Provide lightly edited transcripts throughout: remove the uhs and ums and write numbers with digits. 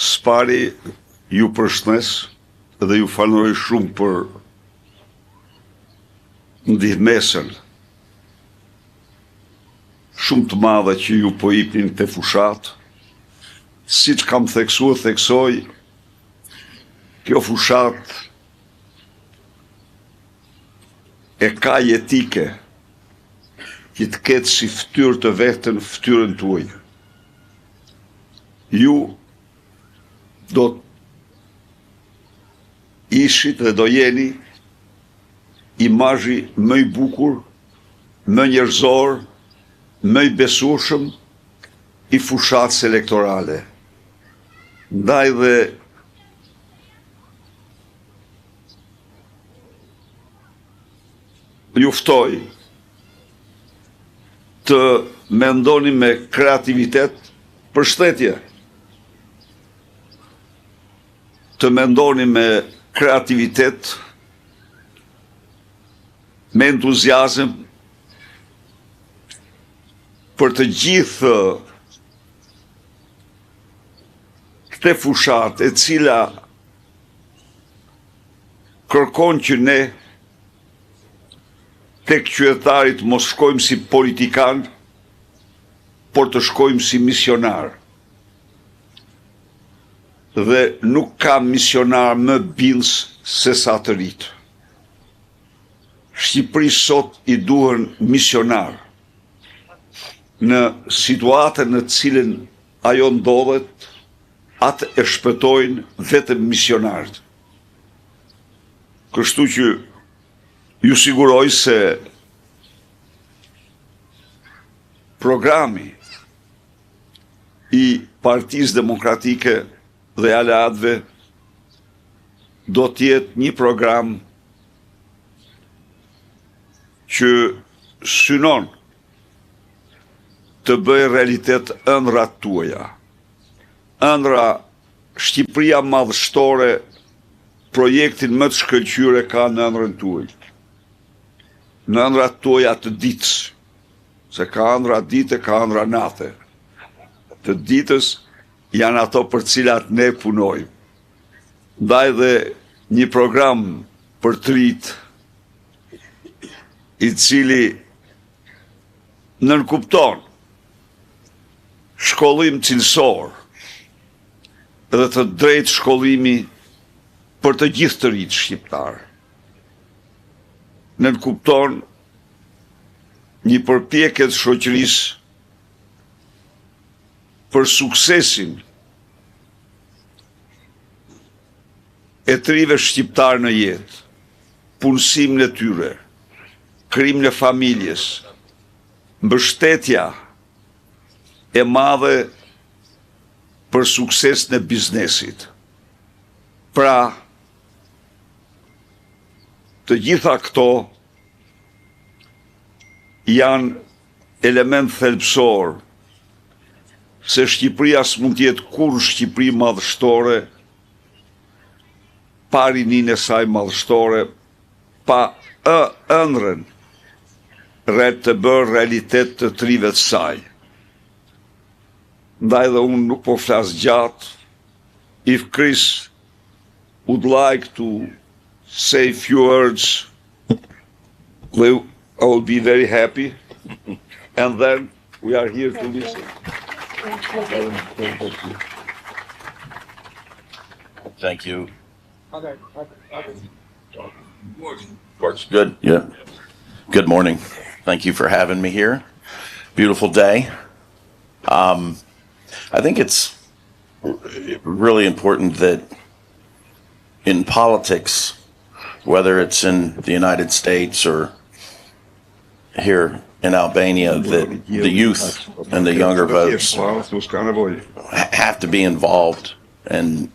Spari ju përshëndes dhe ju falenderoj shumë për ndihmesën shumë të madhe që ju po jepni te fushat. Siç kam theksuar, theksoj, kjo fushat e ka jetike që të ketë si fytyrë të vetën fytyrën tuaj. Ju do ishit dhe do jeni imazhi më i bukur, më njerëzor, më i besueshëm i fushatës elektorale. Ndaj dhe ju ftoj të mendoni me kreativitet për shtetje. Të mendoni me kreativitet, me entuziazëm për të gjithë këtë fushat e cila kërkon që ne tek qytetarit mos shkojmë si politikan, por të shkojmë si misionar. Dhe nuk ka misionar më bindës se sa të rritë. Shqipëri sot i duhen misionar. Në situatën në cilën ajo ndodhet, atë e shpëtojnë vetëm misionarët. Kështu që ju siguroj se programi i Partisë Demokratike dhe aleatëve do t'jetë një program që synon të bëjë realitet ëndrat tuaja. Ëndra Shqipëria madhështore, projektin më të shkëlqyer ka në ëndrën tuaj. Në ëndrat tuaja të ditës, se ka ëndra dite, ka ëndra nate. Të ditës janë ato për cilat ne punojmë. Ndaj dhe një program për të rit, i cili nënkupton shkollim cilësor dhe të drejtë shkollimi për të gjithë të rritë shqiptarë. Nënkupton një përpjekje të shoqërisë për suksesin e të rive shqiptarë në jetë, punësimin e tyre, krimin e familjes, mbështetja e madhe për sukses në biznesit. Pra, të gjitha këto janë element thelbësor se Shqipëria s'mund t'jetë kur Shqipëri madhështore pa rinin e saj madhështore, pa ëndrën të bërë realitet të trive të saj. Ndaj dhe unë nuk po flas gjatë. If Chris would like to say a few words, I will be very happy. And then we are here to listen. Thank you. Works good. Yeah. Good morning. Thank you for having me here. Beautiful day. I think it's really important that in politics, whether it's in the United States or here in Albania, that the youth and the younger votes have to be involved and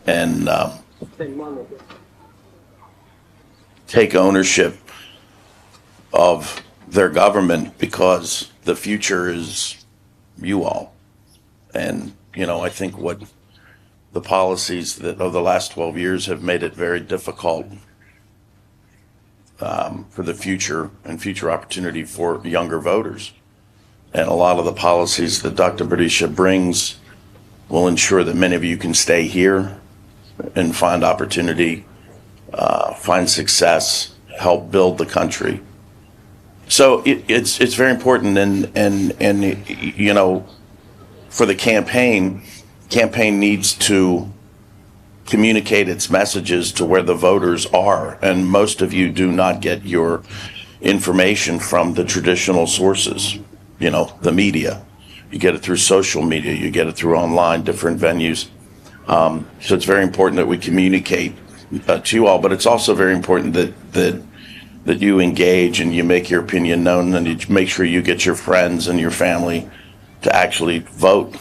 take ownership of their government, because the future is you all. And, you know, I think what the policies that of the last 12 years have made it very difficult for the future and future opportunity for younger voters. And a lot of the policies that Dr. Berisha brings will ensure that many of you can stay here and find opportunity, find success, help build the country. So it's very important, and you know, for the campaign needs to communicate its messages to where the voters are, and most of you do not get your information from the traditional sources, you know, the media. You get it through social media, you get it through online, different venues. So it's very important that we communicate to you all, but it's also very important that you engage and you make your opinion known, and you make sure you get your friends and your family to actually vote.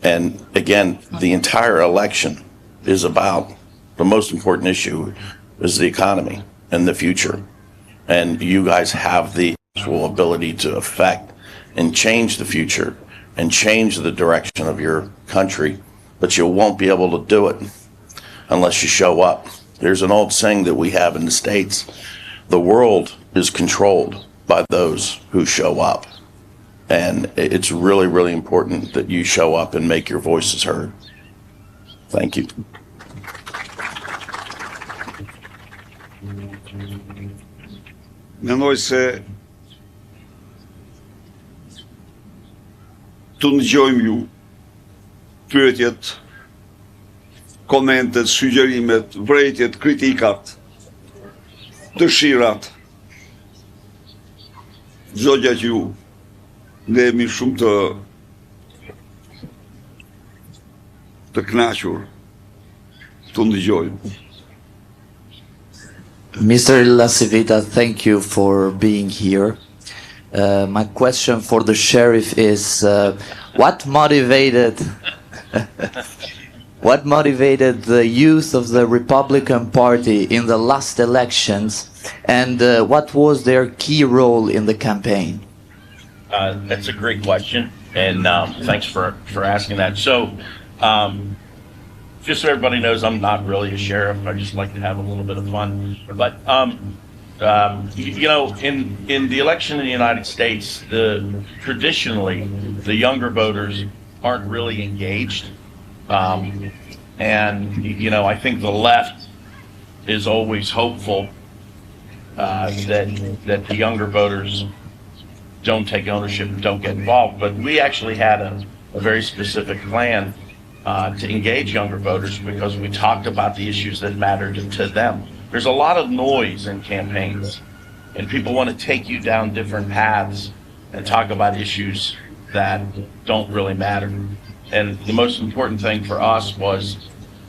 And again, the entire election is about, the most important issue is the economy and the future. And you guys have the actual ability to affect and change the future and change the direction of your country, but you won't be able to do it unless you show up. There's an old saying that we have in the States: the world is controlled by those who show up. And it's really, really important that you show up and make your voices heard. Thank you. Mendoj se të ndëgjojmë ju, pyetjet, komentet, sugjerimet, vërejtjet, kritikat, dëshirat, çdo gjë që ju ne jemi shumë të kënaqur të ndëgjojmë. Mr. Lasivita, thank you for being here. My question for the sheriff is, what motivated the youth of the Republican Party in the last elections, and what was their key role in the campaign? That's a great question, and thanks for asking that. So, just so everybody knows, I'm not really a sheriff. I just like to have a little bit of fun. But you know, in the election in the United States, traditionally the younger voters aren't really engaged, and you know, I think the left is always hopeful that the younger voters don't take ownership and don't get involved. But we actually had a very specific plan to engage younger voters, because we talked about the issues that mattered to them. There's a lot of noise in campaigns, and people want to take you down different paths and talk about issues that don't really matter. And the most important thing for us was,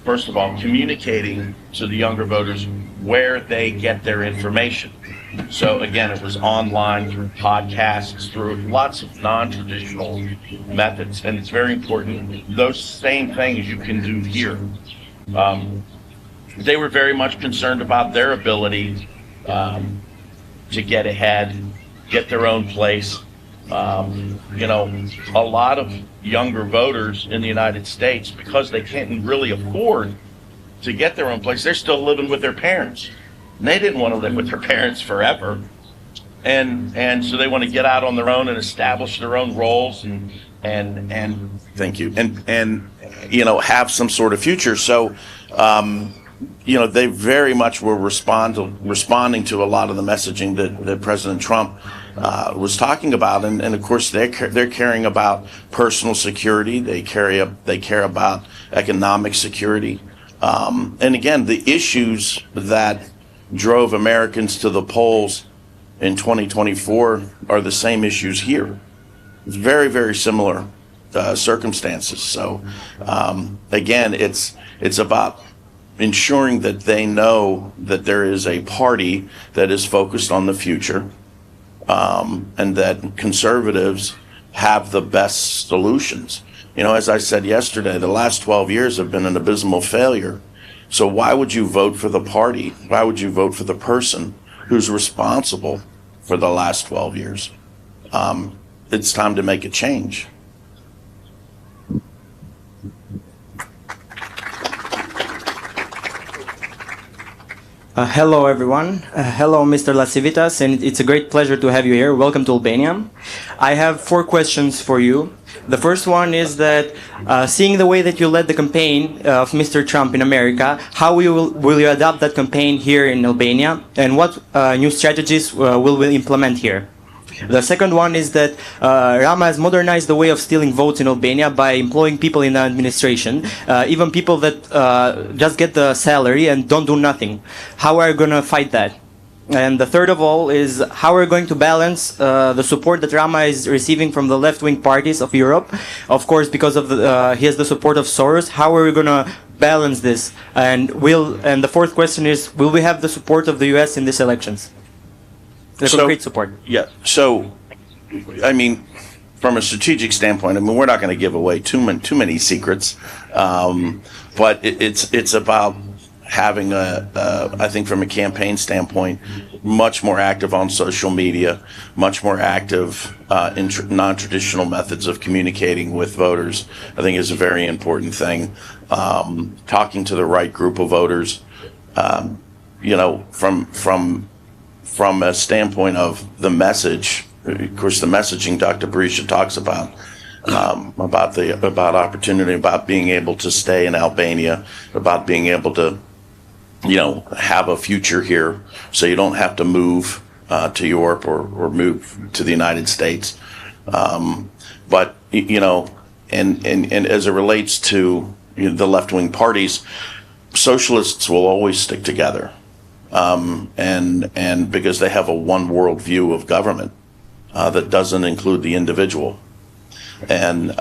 first of all, communicating to the younger voters where they get their information. So again, it was online, through podcasts, through lots of non-traditional methods, and it's very important. Those same things you can do here. They were very much concerned about their ability to get ahead, get their own place. You know, a lot of younger voters in the United States, because they can't really afford to get their own place, they're still living with their parents. And they didn't want to live with their parents forever. And so they want to get out on their own and establish their own roles and Thank you. And you know, have some sort of future. So you know, they very much were responding to a lot of the messaging that President Trump was talking about, and of course they're caring about personal security. They care about economic security, and again, the issues that drove Americans to the polls in 2024 are the same issues here. It's very, very similar circumstances. So again, it's about ensuring that they know that there is a party that is focused on the future, and that conservatives have the best solutions. You know, as I said yesterday, the last 12 years have been an abysmal failure. So why would you vote for the party? Why would you vote for the person who's responsible for the last 12 years? It's time to make a change. Hello, everyone. Hello, Mr. Lasivitas, and it's a great pleasure to have you here. Welcome to Albania. I have 4 questions for you. The first one is that seeing the way that you led the campaign of Mr. Trump in America, how will you adopt that campaign here in Albania, and what new strategies will we implement here? The second one is that Rama has modernized the way of stealing votes in Albania by employing people in the administration, even people that just get the salary and don't do nothing. How are you going to fight that? And the third of all is how we're going to balance the support that Rama is receiving from the left-wing parties of Europe. Of course, because of he has the support of Soros. How are we going to balance this? And the fourth question is, will we have the support of the US in these elections? The concrete support. Yeah. So, I mean, from a strategic standpoint, I mean, we're not going to give away too many secrets, but it's about having I think from a campaign standpoint, much more active on social media, much more active in non-traditional methods of communicating with voters, I think is a very important thing. Talking to the right group of voters, you know, from a standpoint of the message, of course, the messaging Dr. Berisha talks about opportunity, about being able to stay in Albania, about being able to, you know, have a future here, so you don't have to move to Europe or move to the United States. But you know, and as it relates to, you know, the left-wing parties, socialists will always stick together, and because they have a one world view of government that doesn't include the individual. And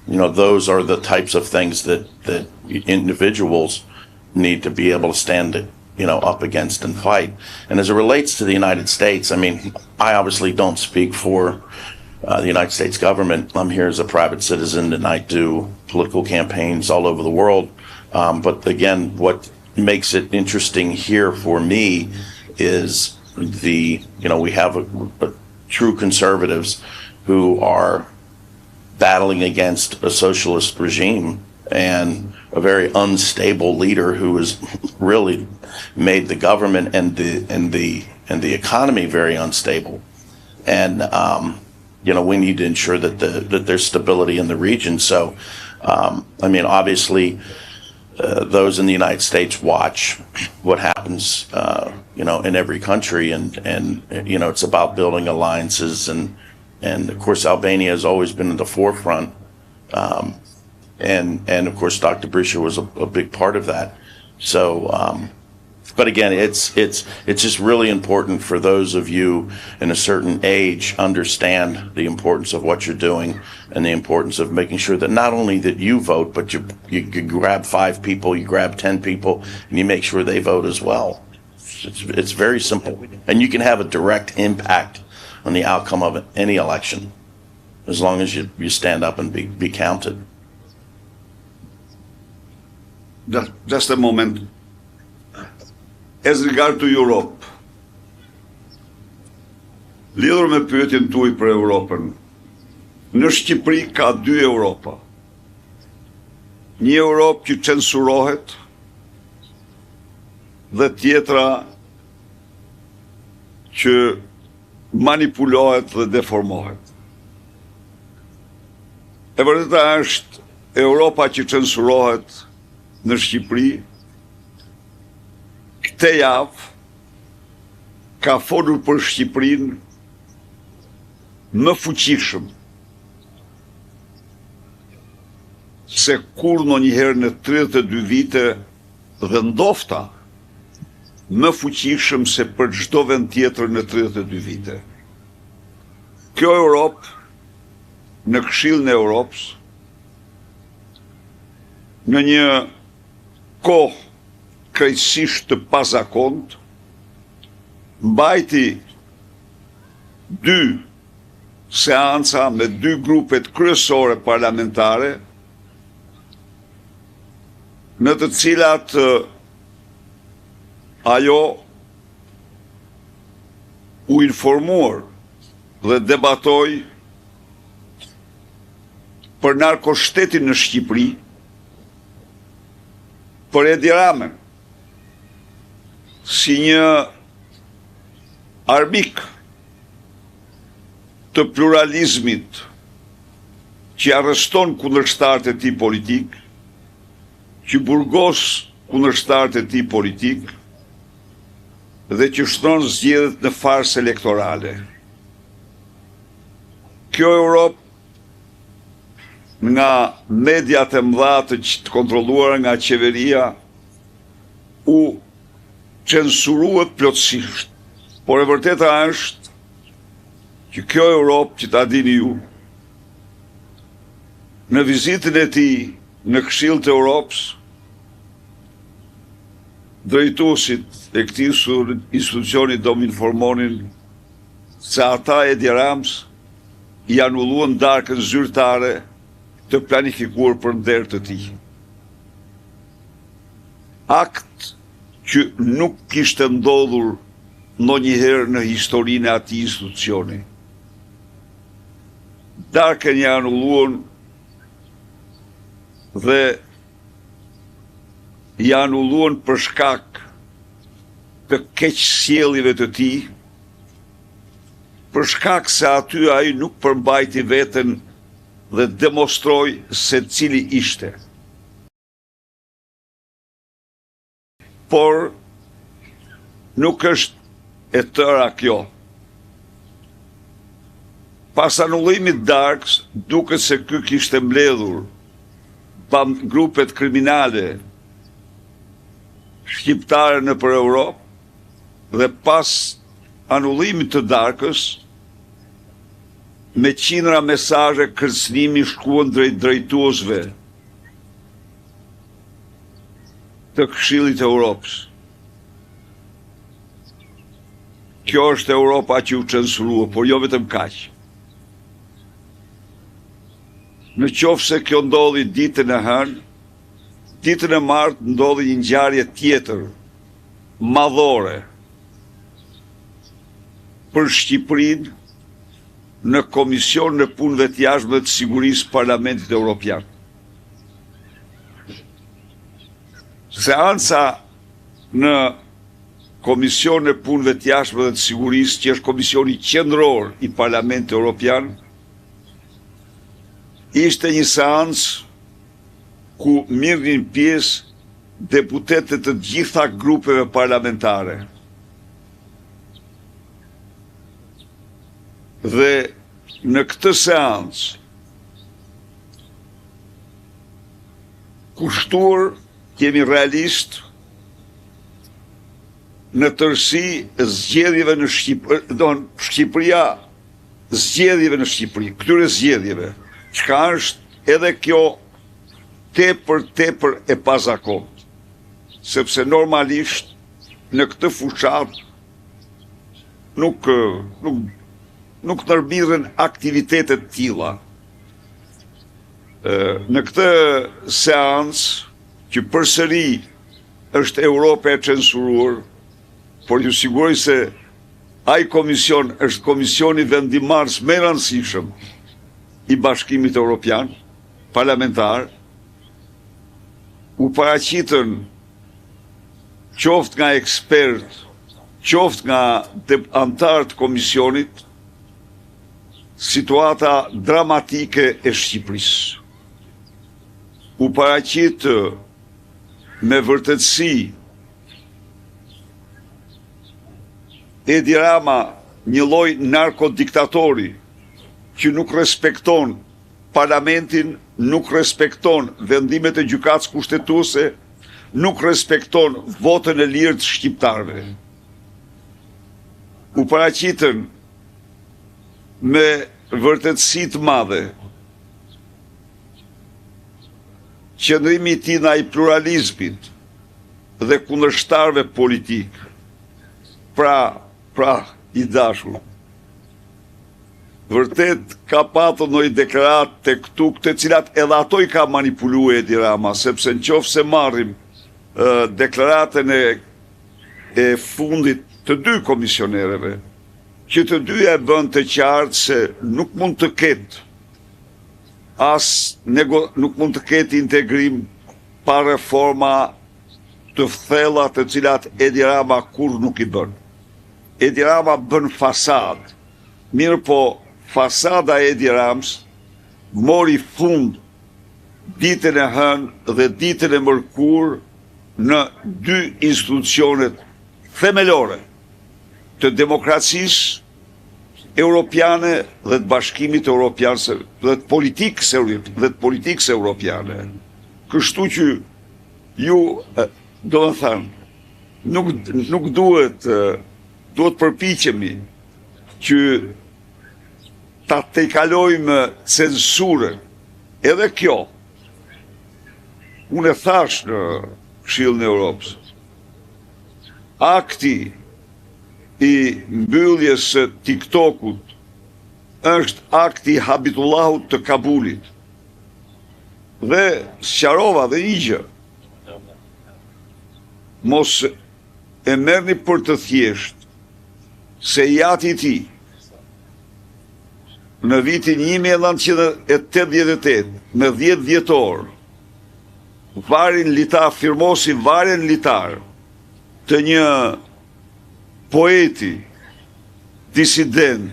you know, those are the types of things that individuals need to be able to stand, you know, up against and fight. And as it relates to the United States, I mean, I obviously don't speak for the United States government. I'm here as a private citizen, and I do political campaigns all over the world. But again, what makes it interesting here for me is you know, we have a true conservatives who are battling against a socialist regime and a very unstable leader who has really made the government and the economy very unstable. And you know, we need to ensure that there's stability in the region. So I mean, obviously those in the United States watch what happens you know, in every country, and you know, it's about building alliances, and of course Albania has always been in the forefront. And of course, Dr. Berisha was a big part of that. So, but again, it's just really important for those of you in a certain age understand the importance of what you're doing, and the importance of making sure that not only that you vote, but you grab 5 people, you grab 10 people, and you make sure they vote as well. It's very simple, and you can have a direct impact on the outcome of any election, as long as you stand up and be counted. Just a moment. As regard to Europe, lidhur me pyetjen tuaj për Europën, në Shqipëri ka 2 Europa. Një Europë që censurohet dhe tjetra që manipulohet dhe deformohet. E vërteta është Europa që censurohet në Shqipëri këtë javë ka folur për Shqipërinë më fuqishëm se kur ndonjëherë në 32 vite, dhe ndofta më fuqishëm se për çdo vend tjetër në 32 vite. Kjo Europë, në Këshillin e Europës, në një kohë krejtësisht të pazakont, mbajti 2 seanca me 2 grupet kryesore parlamentare, në të cilat ajo u informuar dhe debatoi për narkoshtetin në Shqipëri, për Edi Ramën, si një arbik të pluralizmit që arreston kundërshtarët e tij politik, që burgos kundërshtarët e tij politik dhe që shtron zgjedhjet në farsë elektorale. Kjo Europë, nga mediat e mëdha të kontrolluara nga qeveria, u censuruat plotësisht. Por e vërteta është që kjo Europë, që ta dini ju, në vizitën e tij në Këshillin e Europës, drejtuesit e këtij institucioni do më informonin se ata e Edi Rams i anulluan darkën zyrtare të planifikuar për nder të tij. Akt që nuk kishte ndodhur ndonjëherë në historinë e atij institucioni. Darkën i anulluan dhe i anulluan për shkak të keqsjelljeve të tij, për shkak se aty ai nuk përmbajti veten dhe demonstroi se cili ishte. Por nuk është e tëra kjo. Pas anullimit darkës, duket se ky kishte mbledhur grupet kriminale shqiptare nëpër Europë dhe pas anullimit të darkës, me qindra mesazhe kërcënimi shkuan drejt drejtuesve të Këshillit të Europës. Kjo është Europa që u censurua, por jo vetëm kaq. Në qoftë se kjo ndodhi ditën e hënë, ditën e martë ndodhi një ngjarje tjetër, madhore, për Shqipërinë në Komision në Punëve të Jashtme të Sigurisë Parlamentit Evropian. Seanca në Komision në Punëve të Jashtme dhe të Sigurisë, që është komisioni qendror i Parlamentit Evropian, ishte një seancë ku mirnin pjesë deputetët të gjitha grupeve parlamentare. Dhe në këtë seancë, kushtuar, jemi realist, në tërësi zgjedhjeve në Shqipëria, zgjedhjeve në Shqipëri, këtyre zgjedhjeve, çka është edhe kjo tepër e pazakont, sepse normalisht në këtë fushat nuk ndërmidhen aktivitetet tilla. Në këtë seancë, që përsëri është Europa e censuruar, por ju siguroj se ai komision është komisioni vendimarrës më i rëndësishëm i Bashkimit Evropian, parlamentar, u paraqitën qoftë nga ekspert, qoftë nga anëtar të komisionit, situata dramatike e Shqipërisë. U paraqit me vërtetësi Edi Rama një lloj narkodiktatori që nuk respekton parlamentin, nuk respekton vendimet e gjykatës kushtetuese, nuk respekton votën e lirë të shqiptarëve. U paraqitën me vërtetësi të madhe qëndrimi i tij ndaj pluralizmit dhe kundërshtarëve politik. Pra i dashur, vërtet ka patur ndonjë deklaratë tek këtu, të cilat edhe ato i ka manipuluar Edi Rama, sepse nëse marrim deklaratën e fundit të dy komisionerëve, që të dyja e bën të qartë se nuk mund të ketë nuk mund të ketë integrim pa reforma të thella të cilat Edi Rama kur nuk i bën. Edi Rama bën fasad, mirë po fasada e Edi Rams mori fund ditën e hënë dhe ditën e mërkur në dy institucionet themelore të demokracisë europiane dhe të bashkimit europian dhe të politikës europiane. Kështu që ju, do të thënë, nuk duhet përpiqemi që ta tejkalojmë censurën. Edhe kjo, unë e thash në Këshillin e Europës, akti i mbylljes së TikTokut është akti i Habitullahut të Kabulit. Dhe sqarova dhe një gjë. Mos e merrni për të thjesht se jati i tij në vitin 1988 me 10 vjetor firmosi varjen litar të një poeti, disident,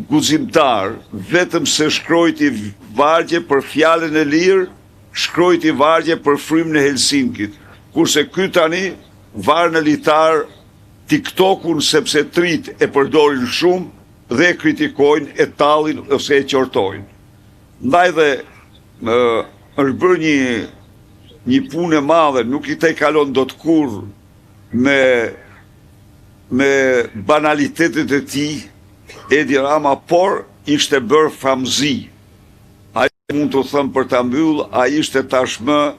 guzimtar, vetëm se shkrojti vargje për fjalën e lirë, shkrojti vargje për frymën e Helsinkit, kurse ky tani varën e litar TikTokun sepse trit e përdorin shumë dhe kritikojnë, e tallin ose e qortojnë. Ndaj dhe është bërë një punë e madhe, nuk i tejkalon dot kurrë me banalitetet e tij Edi Rama, por ishte bërë famzi. Ai mund të them për ta mbyll, ai ishte tashmë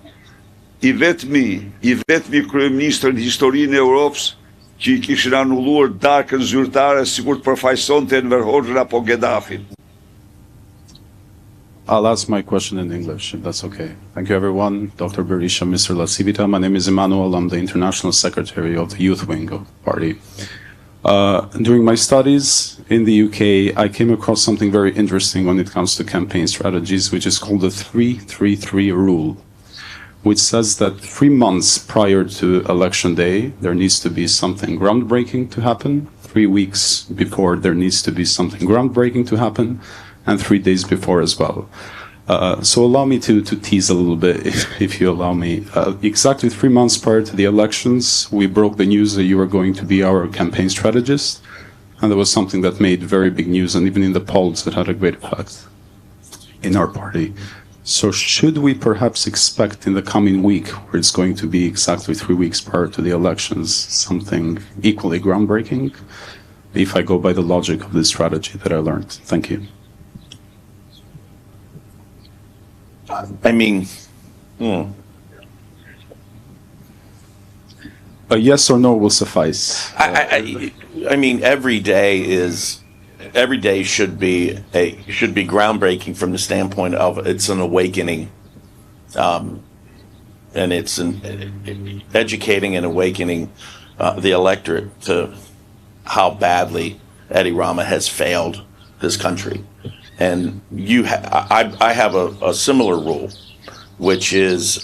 i vetmi kryeministër në historinë e Europës që i kishin anulluar darkën zyrtare sikur të përfaqësonte Enver Hoxhën apo Ghedafin. I'll ask my question in English, if that's okay. Thank you, everyone. Dr. Berisha, Mr. Lasivita. My name is Emmanuel. I'm the International Secretary of the Youth Wing of the party. During my studies in the UK, I came across something very interesting when it comes to campaign strategies, which is called the 3-3-3 rule, which says that 3 months prior to election day, there needs to be something groundbreaking to happen. 3 weeks before, there needs to be something groundbreaking to happen, and 3 days before as well. So allow me to tease a little bit, if you allow me. Exactly 3 months prior to the elections, we broke the news that you were going to be our campaign strategist, and that was something that made very big news, and even in the polls, it had a great effect in our party. So should we perhaps expect in the coming week, where it's going to be exactly 3 weeks prior to the elections, something equally groundbreaking, if I go by the logic of this strategy that I learned? Thank you. I mean, a yes or no will suffice. I mean, every day should be groundbreaking from the standpoint of it's an awakening, and it's educating and awakening the electorate to how badly Eddie Rama has failed this country. And I have a similar rule, which is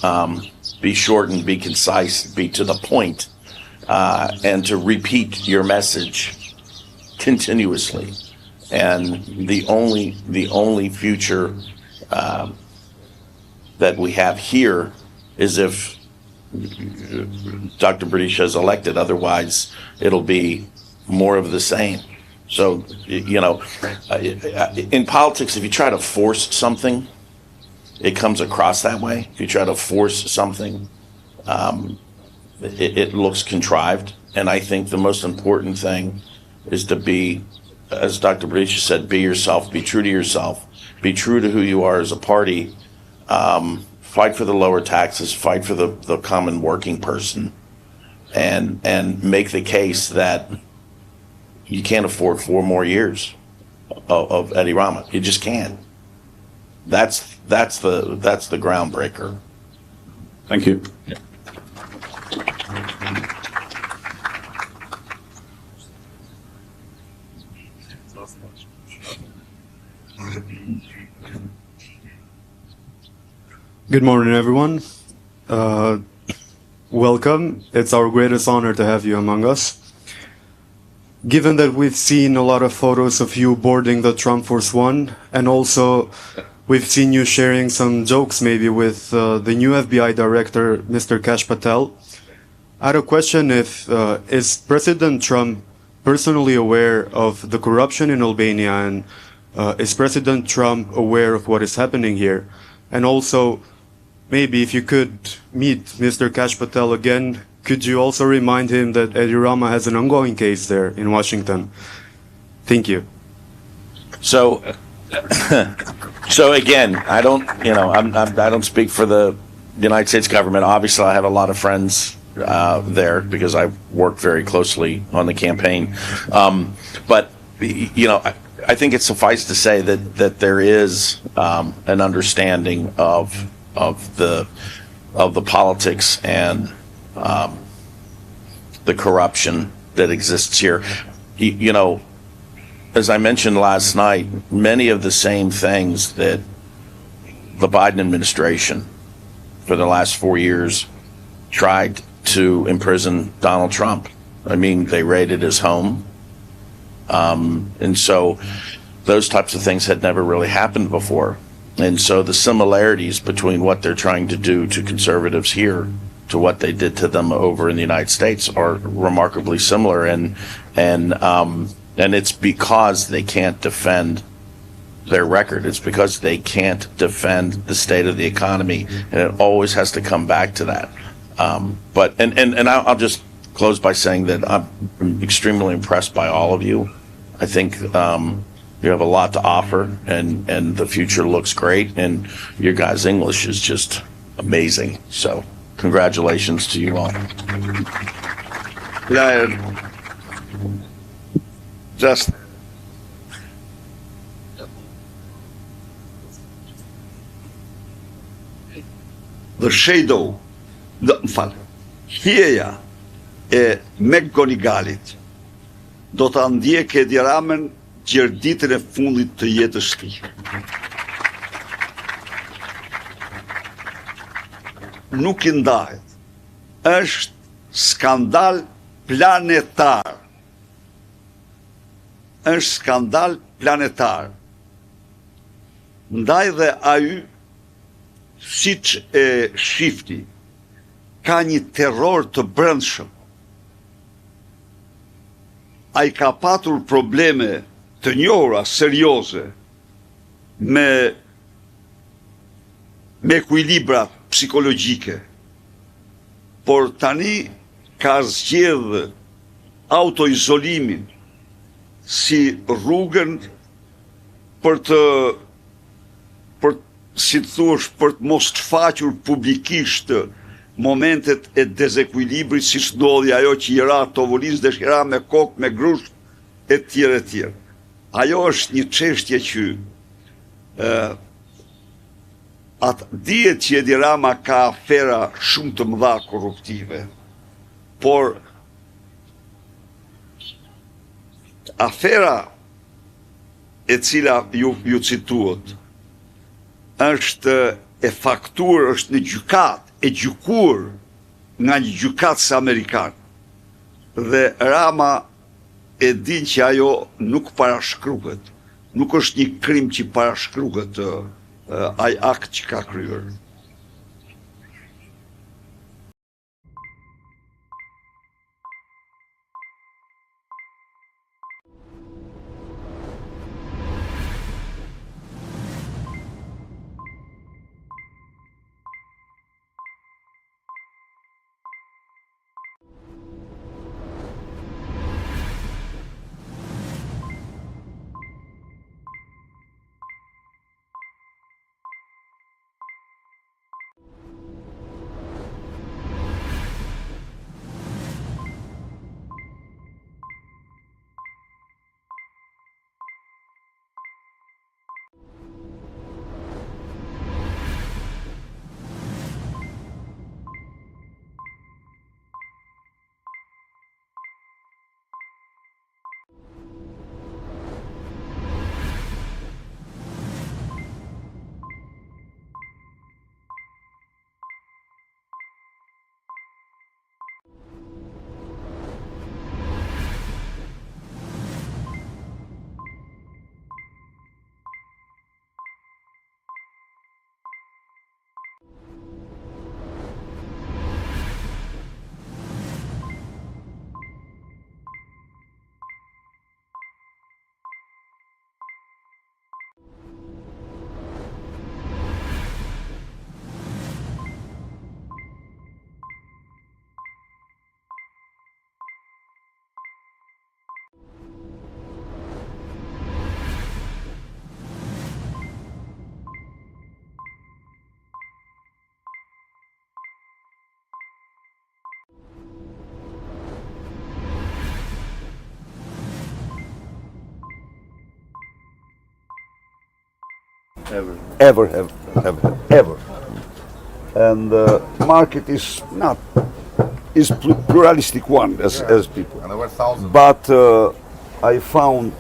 be short and be concise, be to the point, and to repeat your message continuously. And the only future that we have here is if Dr. Berisha is elected. Otherwise, it'll be more of the same. So, you know, in politics, if you try to force something, it comes across that way. If you try to force something, it looks contrived. And I think the most important thing is to be, as Dr. Berisha said, be yourself, be true to yourself, be true to who you are as a party, fight for the lower taxes, fight for the common working person, and make the case that you can't afford 4 more years of Eddie Rama. You just can't. That's the groundbreaker. Thank you. Good morning, everyone. Welcome. It's our greatest honor to have you among us. given that we've seen a lot of photos of you boarding the Trump Force One, and also we've seen you sharing some jokes maybe with the new FBI director, Mr. Kash Patel, I had a question if, is President Trump personally aware of the corruption in Albania, and is President Trump aware of what is happening here? And also, maybe if you could meet Mr. Kash Patel again, could you also remind him that Edi Rama has an ongoing case there in Washington? Thank you. So, so again, I don't, I don't speak for the United States government. Obviously, I have a lot of friends there because I work very closely on the campaign. But I think it's suffice to say that there is an understanding of the politics and the corruption that exists here. As I mentioned last night, many of the same things that the Biden administration for the last 4 years tried to imprison Donald Trump. I mean, they raided his home. And so those types of things had never really happened before. And so the similarities between what they're trying to do to conservatives here to what they did to them over in the United States are remarkably similar. And it's because they can't defend their record. It's because they can't defend the state of the economy. And it always has to come back to that. But I'll just close by saying that I'm extremely impressed by all of you. I think you have a lot to offer, and the future looks great, and your guys' English is just amazing. So congratulations to you all. Just the shadow, hjeja e McGonigalit do ta ndjekë Edi Ramën gjatë ditën e fundit të jetës së tij. Nuk I ndahet. Është skandal planetar. Është skandal planetar. Ndaj dhe ai, siç e shifti, ka një terror të brendshëm. Ai ka patur probleme të njohura serioze me ekuilibrat psikologjike, por tani ka zgjedhë autoizolimin si rrugën për si të thuash, për të mos të faqur publikisht momentet e dezekuilibrit, si ndodhi ajo që I ra Tovolis dëshira me kokë, me grusht, e tjerë e tjerë. Ajo është një çështje që dihet që Edi Rama ka afera shumë të mëdha korruptive, por afera e cila ju cituat është e faktur, është në gjykat, e gjykuar nga një gjykatës amerikan. Dhe Rama e din që ajo nuk parashkruhet, nuk është një krim që parashkruhet ai akt që ka kryer. Ever have, ever. And market is not, is pluralistic one as people. And there were thousands. But I found,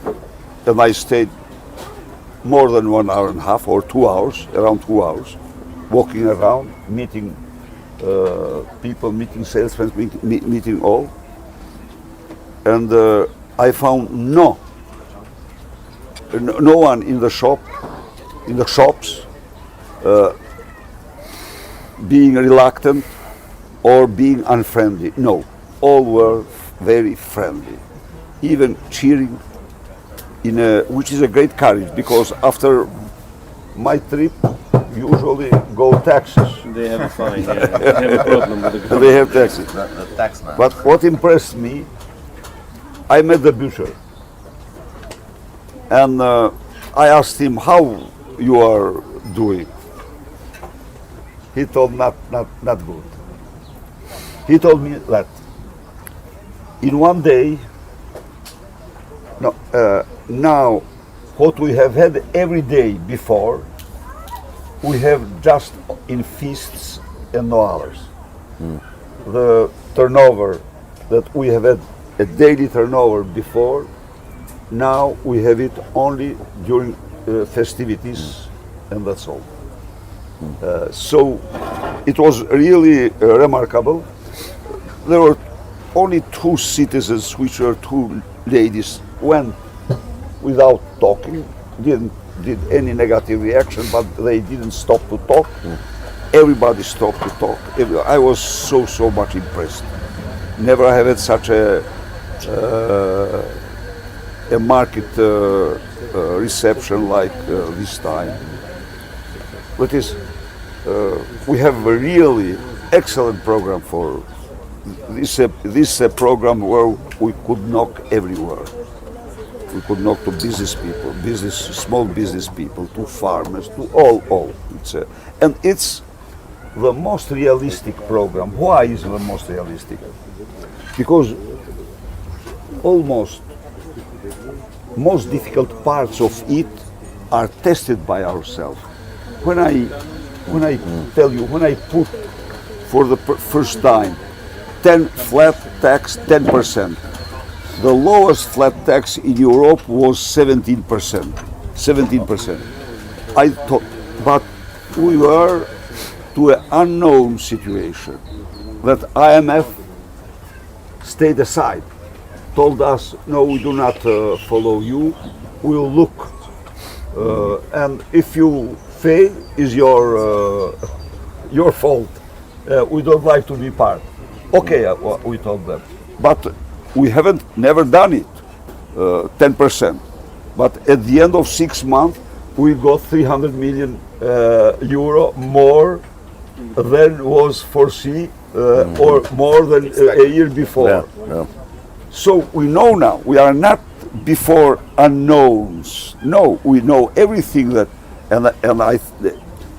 and I stayed more than 1 hour and a half or 2 hours, around 2 hours, walking around, meeting people, meeting salesmen, meeting all. And I found no one in the shops, being reluctant or being unfriendly. No, all were very friendly, even cheering, which is a great courage, because after my trip, usually go taxes. They have a fine, yeah. They have a problem with the government. They have taxes. The tax man. But what impressed me, I met the butcher, and I asked him how you are doing. He told not good. He told me that in one day, now what we have had every day before, we have just in feasts and no others. The turnover that we have had, a daily turnover before, now we have it only during festivities, and that's all. So it was really remarkable. There were only 2 citizens, which were 2 ladies, went without talking, didn't did any negative reaction, but they didn't stop to talk. Everybody stopped to talk. I was so much impressed. Never have had such a market reception like this time. But we have a really excellent program for this program where we could knock everywhere. We could knock to business people, small business people, to farmers, to all. And it's the most realistic program. Why is it the most realistic? Because most difficult parts of it are tested by ourselves. When I tell you, when I put for the first time 10 flat tax, 10%. The lowest flat tax in Europe was 17%. 17%. I thought, but we were to an unknown situation that IMF stayed aside, told us, no, we do not follow you, we'll look. And if you fail, is your fault. We don't like to be part. Okay, we told them. But we haven't never done it, 10%. But at the end of 6 months, we got 300 million euro more than was foreseen, or more than a year before. Yeah. So we know now, we are not before unknowns. No, we know everything that,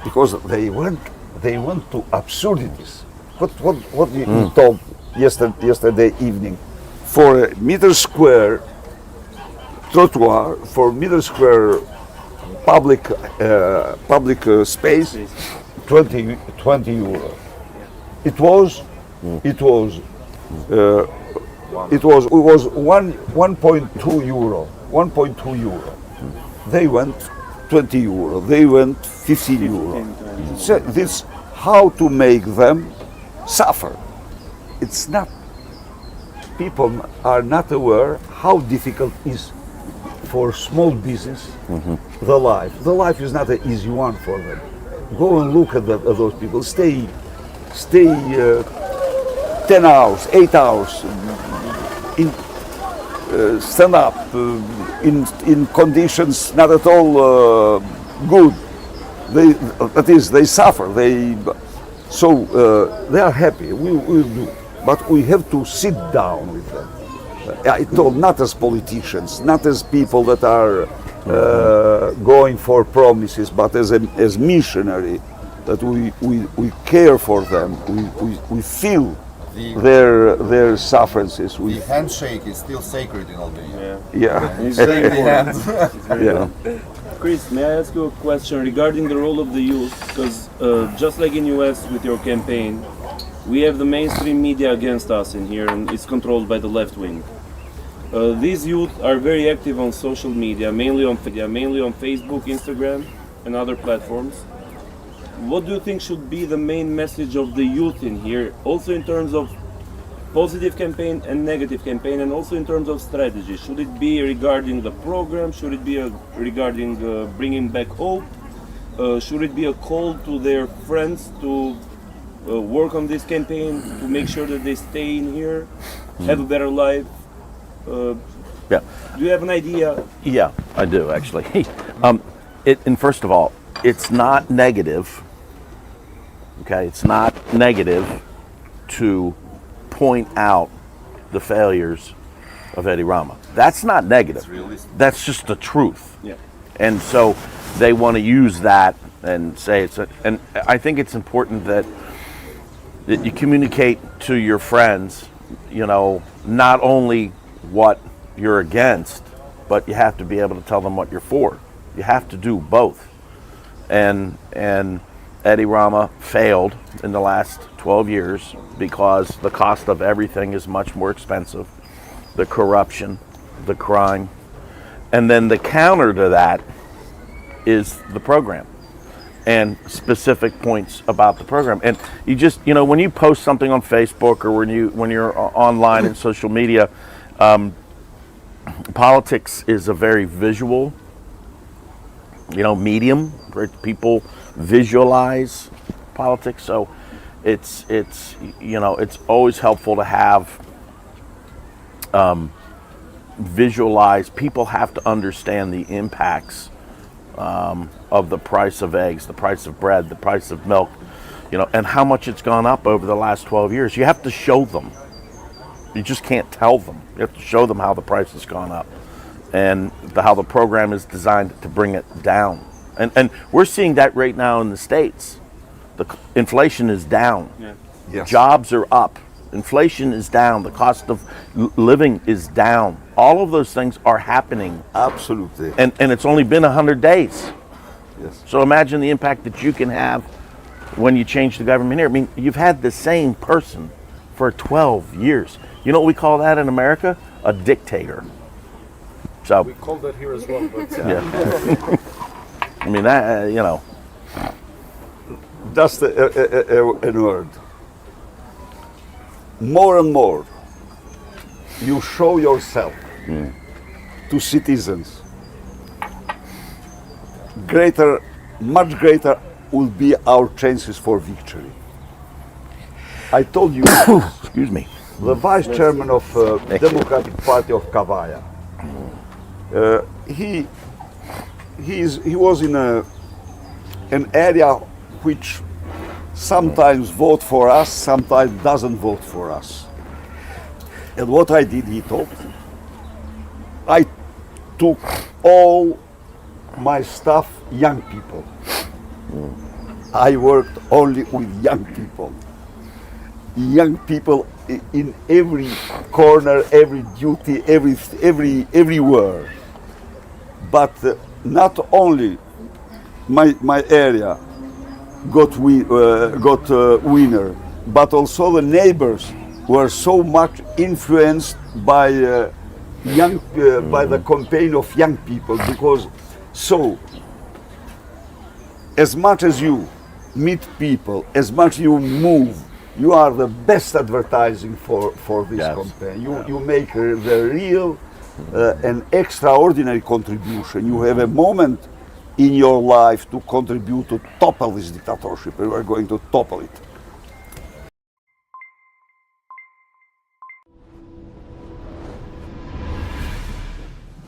because they went to absurdities. What you told yesterday evening, for a meter square trottoir, for meter square public space, 20 euro. It was 1.2 euro. 1.2 euro. They went 20 euro. They went 15 euro. So this how to make them suffer. It's not. People are not aware how difficult it is for small business. The life. The life is not an easy one for them. Go and look at those people. Stay 10 hours, 8 hours, stand up in conditions not at all good. They suffer. They are happy. We will do, but we have to sit down with them. I told, not as politicians, not as people that are going for promises, but as missionary, that we care for them. We feel their sufferances. The handshake is still sacred in Albania. Yeah. You shake the hands. Yeah. Chris, may I ask you a question regarding the role of the youth? Because just like in US with your campaign, we have the mainstream media against us in here, and it's controlled by the left wing. These youth are very active on social media, mainly on Facebook, Instagram, and other platforms. What do you think should be the main message of the youth in here, also in terms of positive campaign and negative campaign, and also in terms of strategy? Should it be regarding the program? Should it be regarding bringing back hope? Should it be a call to their friends to work on this campaign, to make sure that they stay in here, have a better life? Yeah. Do you have an idea? Yeah, I do actually. And first of all, it's not negative. Okay, it's not negative to point out the failures of Eddie Rama. That's not negative. That's just the truth. Yeah. And so they want to use that and say and I think it's important that you communicate to your friends, you know, not only what you're against, but you have to be able to tell them what you're for. You have to do both. And Eddie Rama failed in the last 12 years because the cost of everything is much more expensive. The corruption, the crime. And then the counter to that is the program and specific points about the program. And you just, you know, when you post something on Facebook or when you're online in social media, politics is a very visual, you know, medium where people visualize politics. So it's you know, it's always helpful to have visualize. People have to understand the impacts of the price of eggs, the price of bread, the price of milk, you know, and how much it's gone up over the last 12 years. You have to show them. You just can't tell them. You have to show them how the price has gone up and how the program is designed to bring it down. And we're seeing that right now in the States. The inflation is down. Yeah. Yes. Jobs are up. Inflation is down. The cost of living is down. All of those things are happening. Absolutely. And it's only been 100 days. Yes. So imagine the impact that you can have when you change the government here. I mean, you've had the same person for 12 years. You know what we call that in America? A dictator. So We call that here as well, but yeah. I mean, that, you know. Just a word. More and more, you show yourself to citizens. Much greater will be our chances for victory. I told you, Excuse me. the vice chairman of Democratic Party of Kavaya, he was in an area which sometimes vote for us, sometimes doesn't vote for us. And what I did, he told me, I took all my staff, young people. I worked only with young people. Young people in every corner, every duty, everywhere. But not only my area got winner, but also the neighbors were so much influenced by by the campaign of young people, because as much as you meet people, as much you move, you are the best advertising for this campaign. You make the real an extraordinary contribution. You have a moment in your life to contribute to topple this dictatorship. We are going to topple it.